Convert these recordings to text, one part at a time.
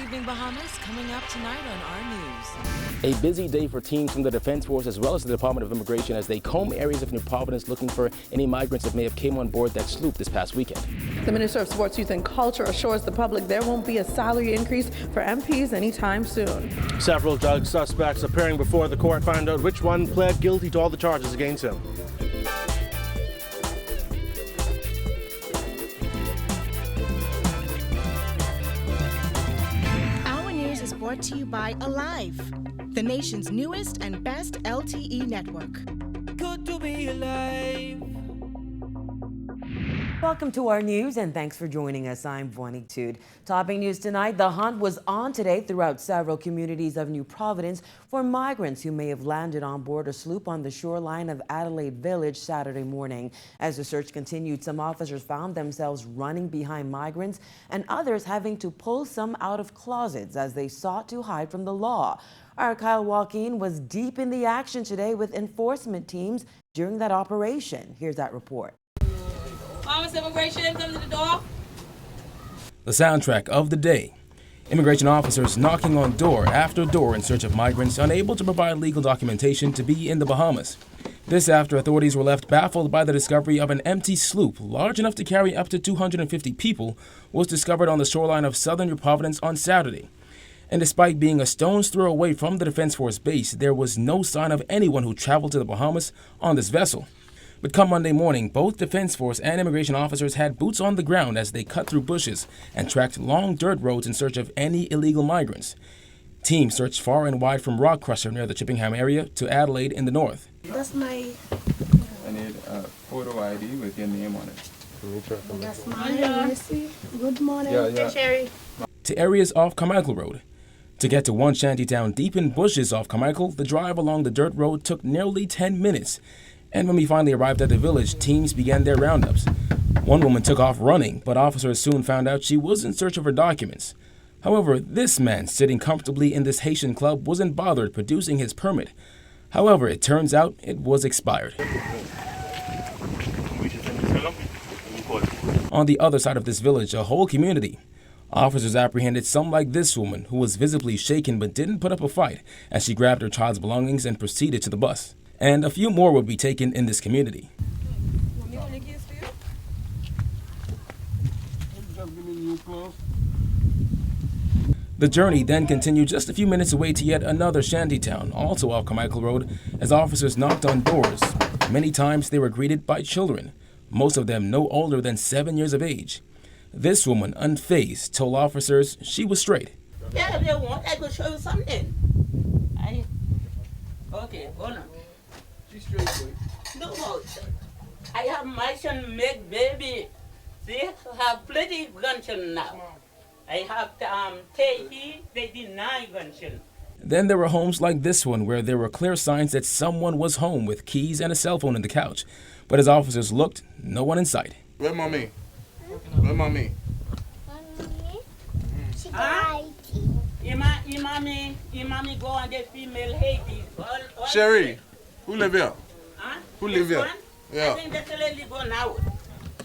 Evening Bahamas coming up tonight on our news. A busy day for teams from the Defense Force as well as the Department of Immigration as they comb areas of New Providence looking for any migrants that may have came on board that sloop this past weekend. The Minister of Sports, Youth and Culture assures the public there won't be a salary increase for MPs anytime soon. Several drug suspects appearing before the court found out which one pled guilty to all the charges against him. Brought to you by Alive, the nation's newest and best LTE network. Good to be alive. Welcome to our news and thanks for joining us. I'm Vonnie Tude. Topping news tonight, the hunt was on today throughout several communities of New Providence for migrants who may have landed on board a sloop on the shoreline of Adelaide Village Saturday morning. As the search continued, some officers found themselves running behind migrants and others having to pull some out of closets as they sought to hide from the law. Our Kyle Joaquin was deep in the action today with enforcement teams during that operation. Here's that report. Office Immigration, come to the door. The soundtrack of the day. Immigration officers knocking on door after door in search of migrants unable to provide legal documentation to be in the Bahamas. This after authorities were left baffled by the discovery of an empty sloop large enough to carry up to 250 people was discovered on the shoreline of southern New Providence on Saturday. And despite being a stone's throw away from the Defense Force base, there was no sign of anyone who traveled to the Bahamas on this vessel. But come Monday morning, both Defense Force and immigration officers had boots on the ground as they cut through bushes and tracked long dirt roads in search of any illegal migrants. Teams searched far and wide from Rock Crusher near the Chippenham area to Adelaide in the north. That's my... I need a photo ID with your name on it. That's my Missy. Good morning. Yeah. Hey, Sherry. To areas off Carmichael Road. To get to one shantytown deep in bushes off Carmichael, the drive along the dirt road took nearly 10 minutes. And when we finally arrived at the village, teams began their roundups. One woman took off running, but officers soon found out she was in search of her documents. However, this man sitting comfortably in this Haitian club wasn't bothered producing his permit. However, it turns out it was expired. On the other side of this village, a whole community. Officers apprehended some like this woman who was visibly shaken but didn't put up a fight as she grabbed her child's belongings and proceeded to the bus. And a few more would be taken in this community. The journey then continued just a few minutes away to yet another shantytown, also off Carmichael Road, as officers knocked on doors. Many times they were greeted by children, most of them no older than 7 years of age. This woman, unfazed, told officers she was straight. Yeah, if you want, I could show you something. Okay, go now. She's straight, boy. No, I have my son make baby. See, I have plenty gunshot now. I have Tehi, they deny gunshot. Then there were homes like this one where there were clear signs that someone was home with keys and a cell phone in the couch. But as officers looked, no one in sight. Where mommy? Where mommy? She died. Your mommy go on the female Haiti. All Sherry, who live here? Huh? Who live here? One? Yeah. I think that's the lady going out.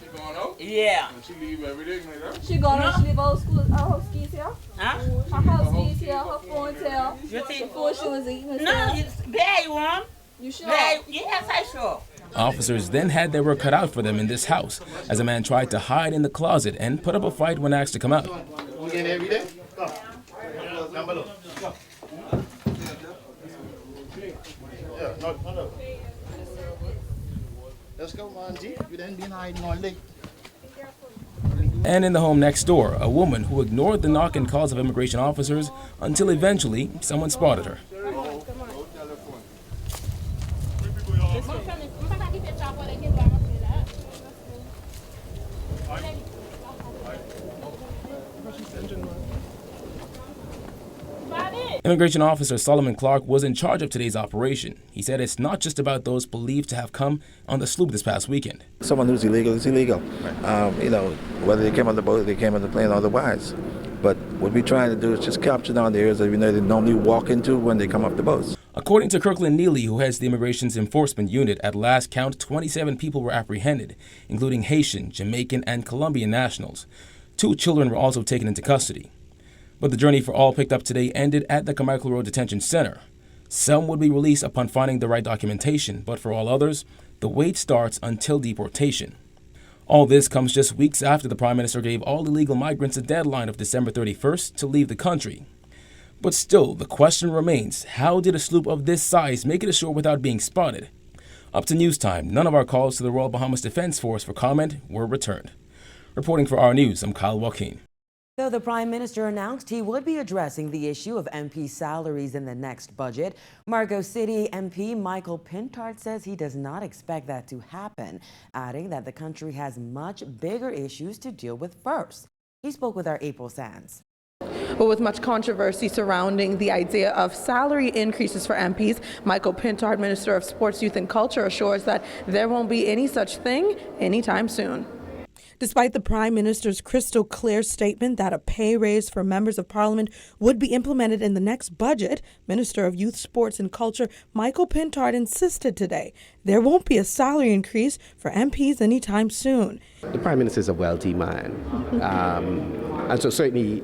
She going out? Yeah. And she leave every day like that? She gonna she leave her school, her house keys here. Huh? Her house keys here, her phone here. You think? Before she was eating. No, it's very warm. You sure? Yes, I sure. Officers then had their work cut out for them in this house as a man tried to hide in the closet and put up a fight when asked to come out. We get every day? No. Let's go, man. You didn't be hiding all day. And in the home next door, a woman who ignored the knock and calls of immigration officers until eventually someone spotted her. Immigration officer Solomon Clark was in charge of today's operation. He said it's not just about those believed to have come on the sloop this past weekend. Someone who's illegal is illegal. Whether they came on the boat, they came on the plane, otherwise. But what we're trying to do is just capture down the areas that we know they normally walk into when they come off the boats. According to Kirkland Neely, who heads the Immigration's Enforcement Unit, at last count, 27 people were apprehended, including Haitian, Jamaican, and Colombian nationals. 2 children were also taken into custody. But the journey for all picked up today ended at the Carmichael Road Detention Center. Some would be released upon finding the right documentation, but for all others, the wait starts until deportation. All this comes just weeks after the Prime Minister gave all illegal migrants a deadline of December 31st to leave the country. But still, the question remains, how did a sloop of this size make it ashore without being spotted? Up to news time, none of our calls to the Royal Bahamas Defense Force for comment were returned. Reporting for our news, I'm Kyle Joaquin. So the Prime Minister announced he would be addressing the issue of MP salaries in the next budget. Margot City MP Michael Pintard says he does not expect that to happen, adding that the country has much bigger issues to deal with first. He spoke with our April Sands. But with much controversy surrounding the idea of salary increases for MPs, Michael Pintard, Minister of Sports, Youth and Culture, assures that there won't be any such thing anytime soon. Despite the Prime Minister's crystal clear statement that a pay raise for members of Parliament would be implemented in the next budget, Minister of Youth, Sports and Culture Michael Pintard insisted today there won't be a salary increase for MPs anytime soon. The Prime Minister is a wealthy man, and so certainly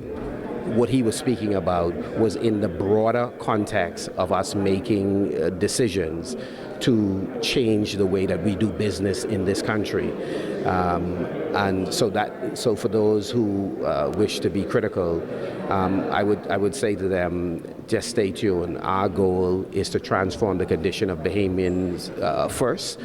what he was speaking about was in the broader context of us making decisions to change the way that we do business in this country. And so for those who wish to be critical, I would say to them, just stay tuned. Our goal is to transform the condition of Bahamians first.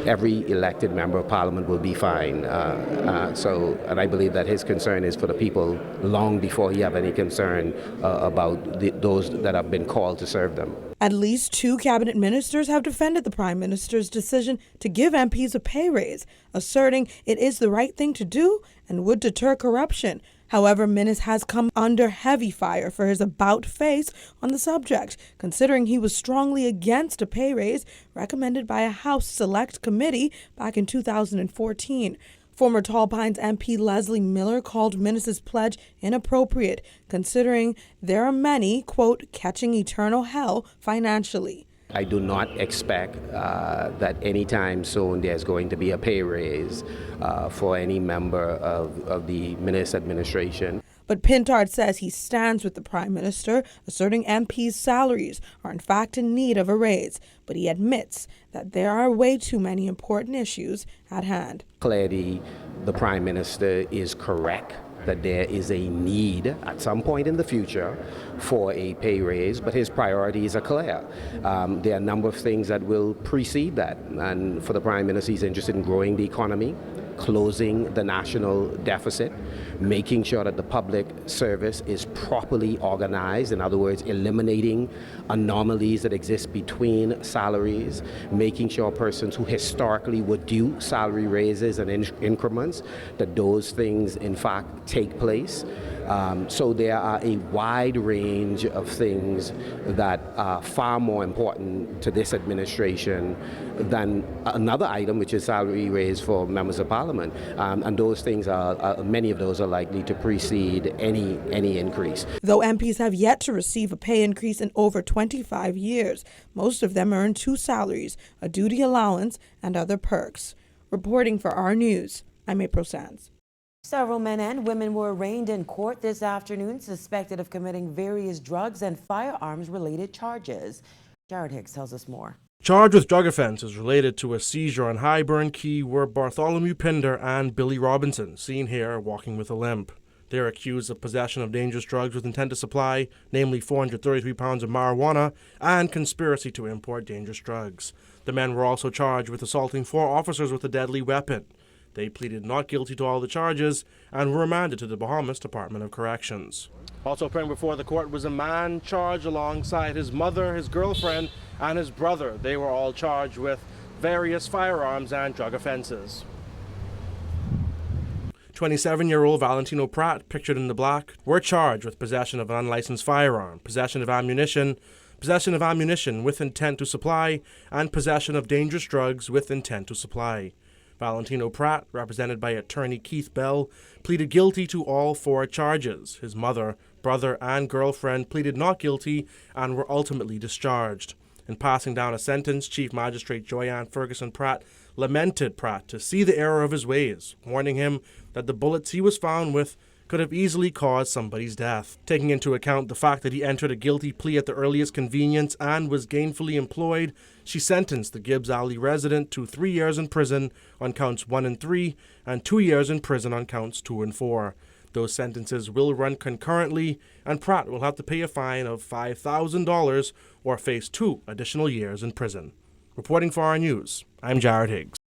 Every elected member of Parliament will be fine. And I believe that his concern is for the people long before he have any concern about those that have been called to serve them. At least 2 cabinet ministers have defended the Prime Minister's decision to give MPs a pay raise, asserting it is the right thing to do and would deter corruption. However, Minnis has come under heavy fire for his about-face on the subject, considering he was strongly against a pay raise recommended by a House Select Committee back in 2014. Former Tall Pines MP Leslie Miller called Minnis's pledge inappropriate, considering there are many, quote, catching eternal hell financially. I do not expect that anytime soon there's going to be a pay raise for any member of the Minnis administration. But Pintard says he stands with the Prime Minister, asserting MPs' salaries are in fact in need of a raise. But he admits that there are way too many important issues at hand. Clearly, the Prime Minister is correct that there is a need at some point in the future for a pay raise, but his priorities are clear. There are a number of things that will precede that. And for the Prime Minister, he's interested in growing the economy, closing the national deficit, making sure that the public service is properly organized, in other words, eliminating anomalies that exist between salaries, making sure persons who historically were due salary raises and increments, that those things in fact take place. So there are a wide range of things that are far more important to this administration than another item, which is salary raise for members of Parliament. And those things many of those are likely to precede any increase. Though MPs have yet to receive a pay increase in over 25 years, most of them earn 2 salaries, a duty allowance, and other perks. Reporting for our news, I'm April Sands. Several men and women were arraigned in court this afternoon, suspected of committing various drugs and firearms-related charges. Jared Hicks tells us more. Charged with drug offenses related to a seizure on Highburn Key were Bartholomew Pinder and Billy Robinson, seen here walking with a limp. They are accused of possession of dangerous drugs with intent to supply, namely 433 pounds of marijuana, and conspiracy to import dangerous drugs. The men were also charged with assaulting 4 officers with a deadly weapon. They pleaded not guilty to all the charges and were remanded to the Bahamas Department of Corrections. Also appearing before the court was a man charged alongside his mother, his girlfriend, and his brother. They were all charged with various firearms and drug offenses. 27-year-old Valentino Pratt, pictured in the black, were charged with possession of an unlicensed firearm, possession of ammunition with intent to supply, and possession of dangerous drugs with intent to supply. Valentino Pratt, represented by attorney Keith Bell, pleaded guilty to all 4 charges. His mother, brother, and girlfriend pleaded not guilty and were ultimately discharged. In passing down a sentence, Chief Magistrate Joyanne Ferguson Pratt lamented Pratt to see the error of his ways, warning him that the bullets he was found with could have easily caused somebody's death. Taking into account the fact that he entered a guilty plea at the earliest convenience and was gainfully employed, she sentenced the Gibbs Alley resident to 3 years in prison on counts 1 and 3 and 2 years in prison on counts 2 and 4. Those sentences will run concurrently, and Pratt will have to pay a fine of $5,000 or face 2 additional years in prison. Reporting for our news, I'm Jared Higgs.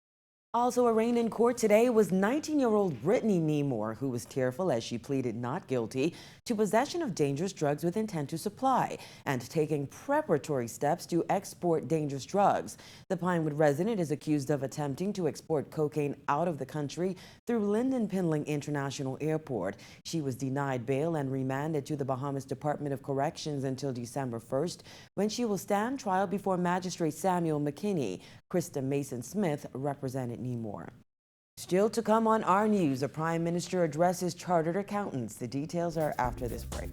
Also arraigned in court today was 19-year-old Brittany Nemore, who was tearful as she pleaded not guilty to possession of dangerous drugs with intent to supply and taking preparatory steps to export dangerous drugs. The Pinewood resident is accused of attempting to export cocaine out of the country through Lyndon Pinling International Airport. She was denied bail and remanded to the Bahamas Department of Corrections until December 1st, when she will stand trial before Magistrate Samuel McKinney. Krista Mason-Smith represented Nemore. Still to come on our news, a Prime Minister addresses chartered accountants. The details are after this break.